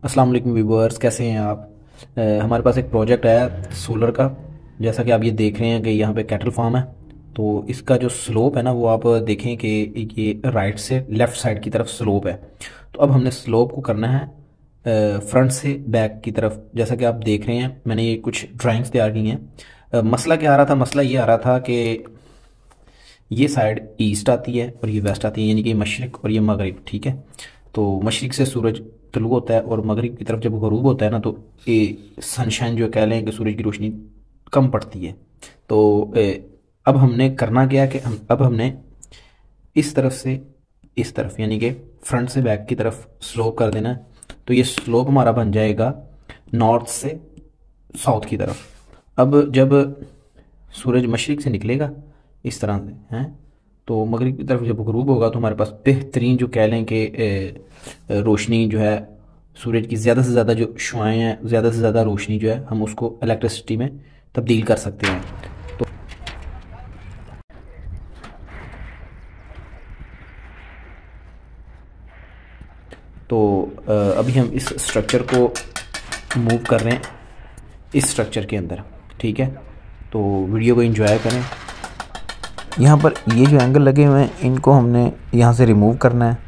अस्सलाम वालेकुम व्यूअर्स, कैसे हैं आप। हमारे पास एक प्रोजेक्ट है सोलर का। जैसा कि आप ये देख रहे हैं कि यहाँ पे कैटल फार्म है। तो इसका जो स्लोप है ना, वो आप देखें कि ये राइट से लेफ़्ट साइड की तरफ स्लोप है। तो अब हमने स्लोप को करना है फ्रंट से बैक की तरफ। जैसा कि आप देख रहे हैं, मैंने ये कुछ ड्राइंग्स तैयार की हैं। मसला क्या आ रहा था, मसला ये आ रहा था कि ये साइड ईस्ट आती है और ये वेस्ट आती है, यानी कि मशरिक़ और ये मगरिब। ठीक है। तो मशरिक़ से सूरज तुलू होता है और मगरिब की तरफ जब गरूब होता है ना, तो ये सनशाइन जो कह लें कि सूरज की रोशनी कम पड़ती है। तो अब हमने करना क्या है कि अब हमने इस तरफ से इस तरफ, यानी कि फ्रंट से बैक की तरफ स्लोप कर देना है। तो ये स्लोप हमारा बन जाएगा नॉर्थ से साउथ की तरफ। अब जब सूरज मशरिक़ से निकलेगा इस तरह से हैं, तो मगरिब की तरफ जब ग़ुरूब होगा, तो हमारे पास बेहतरीन जो कह लें कि रोशनी जो है, सूरज की ज़्यादा से ज़्यादा जो शुआएँ हैं, ज़्यादा से ज़्यादा रोशनी जो है, हम उसको इलेक्ट्रिसिटी में तब्दील कर सकते हैं। तो तो अभी हम इस स्ट्रक्चर को मूव कर रहे हैं इस स्ट्रक्चर के अंदर। ठीक है। तो वीडियो को एंजॉय करें। यहाँ पर ये जो एंगल लगे हुए हैं, इनको हमने यहाँ से रिमूव करना है।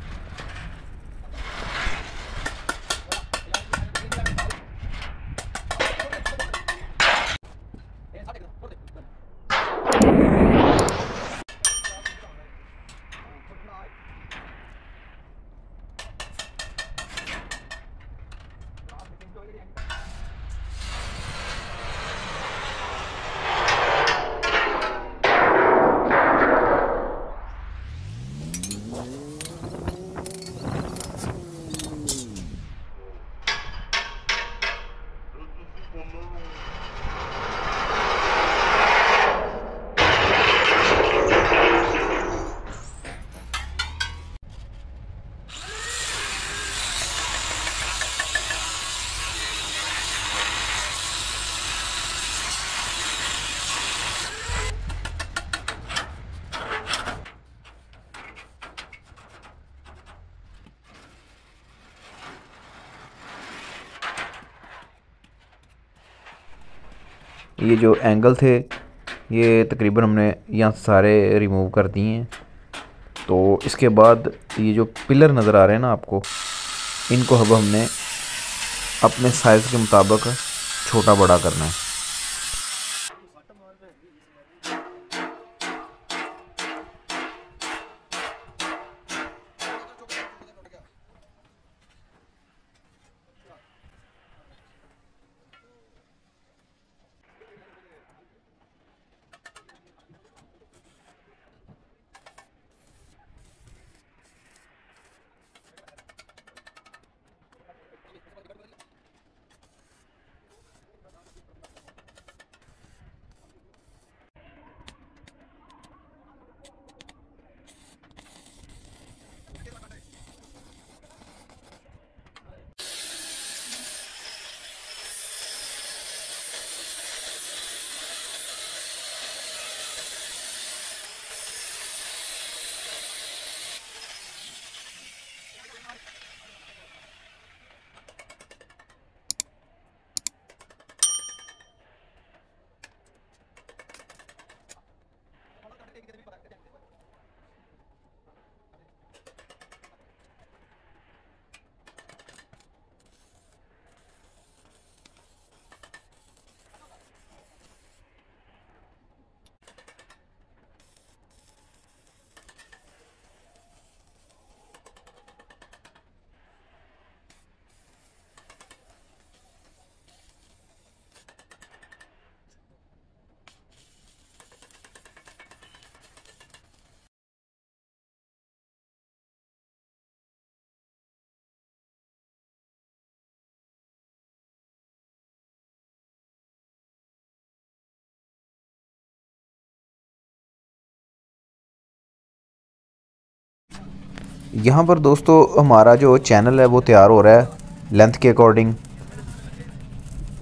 ये जो एंगल थे, ये तकरीबन हमने यहाँ सारे रिमूव कर दिए हैं। तो इसके बाद ये जो पिलर नज़र आ रहे हैं ना आपको, इनको अब हमने अपने साइज़ के मुताबिक छोटा बड़ा करना है। यहाँ पर दोस्तों हमारा जो चैनल है वो तैयार हो रहा है लेंथ के अकॉर्डिंग।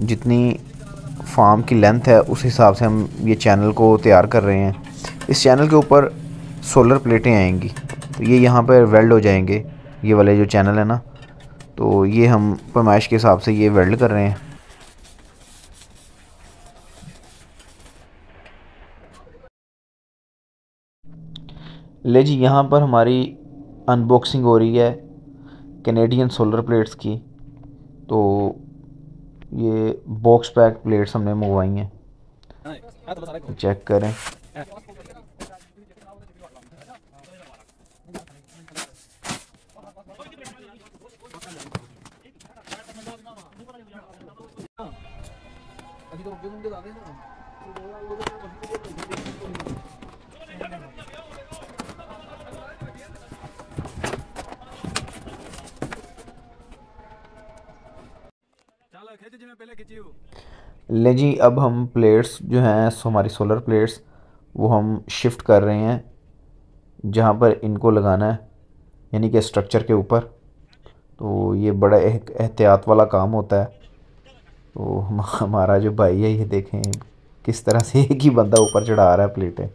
जितनी फार्म की लेंथ है उस हिसाब से हम ये चैनल को तैयार कर रहे हैं। इस चैनल के ऊपर सोलर प्लेटें आएंगी, तो ये यहाँ पर वेल्ड हो जाएंगे, ये वाले जो चैनल है ना। तो ये हम पैमाइश के हिसाब से ये वेल्ड कर रहे हैं। ले जी, यहाँ पर हमारी अनबॉक्सिंग हो रही है कैनेडियन सोलर प्लेट्स की। तो ये बॉक्स पैक प्लेट्स हमने मंगवाई हैं, चेक करें। ले जी, अब हम प्लेट्स जो हैं हमारी सोलर प्लेट्स वो हम शिफ्ट कर रहे हैं जहाँ पर इनको लगाना है, यानी कि स्ट्रक्चर के ऊपर। तो ये बड़ा एक एहतियात वाला काम होता है। तो हमारा जो भाई है, ये देखें किस तरह से एक ही बंदा ऊपर चढ़ा रहा है प्लेटें।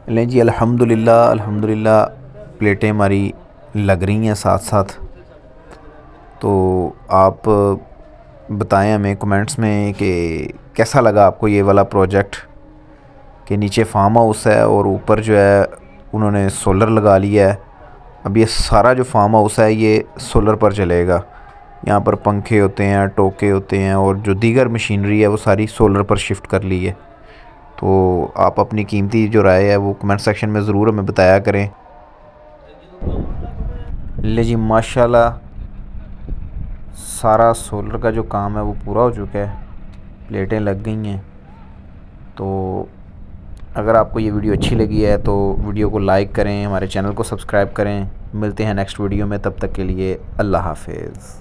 लें जी, अल्हम्दुलिल्लाह अल्हम्दुलिल्लाह प्लेटें हमारी लग रही हैं साथ साथ। तो आप बताएं हमें कमेंट्स में कि कैसा लगा आपको ये वाला प्रोजेक्ट। के नीचे फार्म हाउस है और ऊपर जो है उन्होंने सोलर लगा लिया है। अब ये सारा जो फार्म हाउस है ये सोलर पर चलेगा। यहाँ पर पंखे होते हैं, टोके होते हैं और जो दीगर मशीनरी है वो सारी सोलर पर शिफ्ट कर ली है। तो आप अपनी कीमती जो राय है वो कमेंट सेक्शन में ज़रूर हमें बताया करें। ले जी, माशाल्लाह सारा सोलर का जो काम है वो पूरा हो चुका है, प्लेटें लग गई हैं। तो अगर आपको ये वीडियो अच्छी लगी है तो वीडियो को लाइक करें, हमारे चैनल को सब्सक्राइब करें। मिलते हैं नेक्स्ट वीडियो में, तब तक के लिए अल्लाह हाफिज़।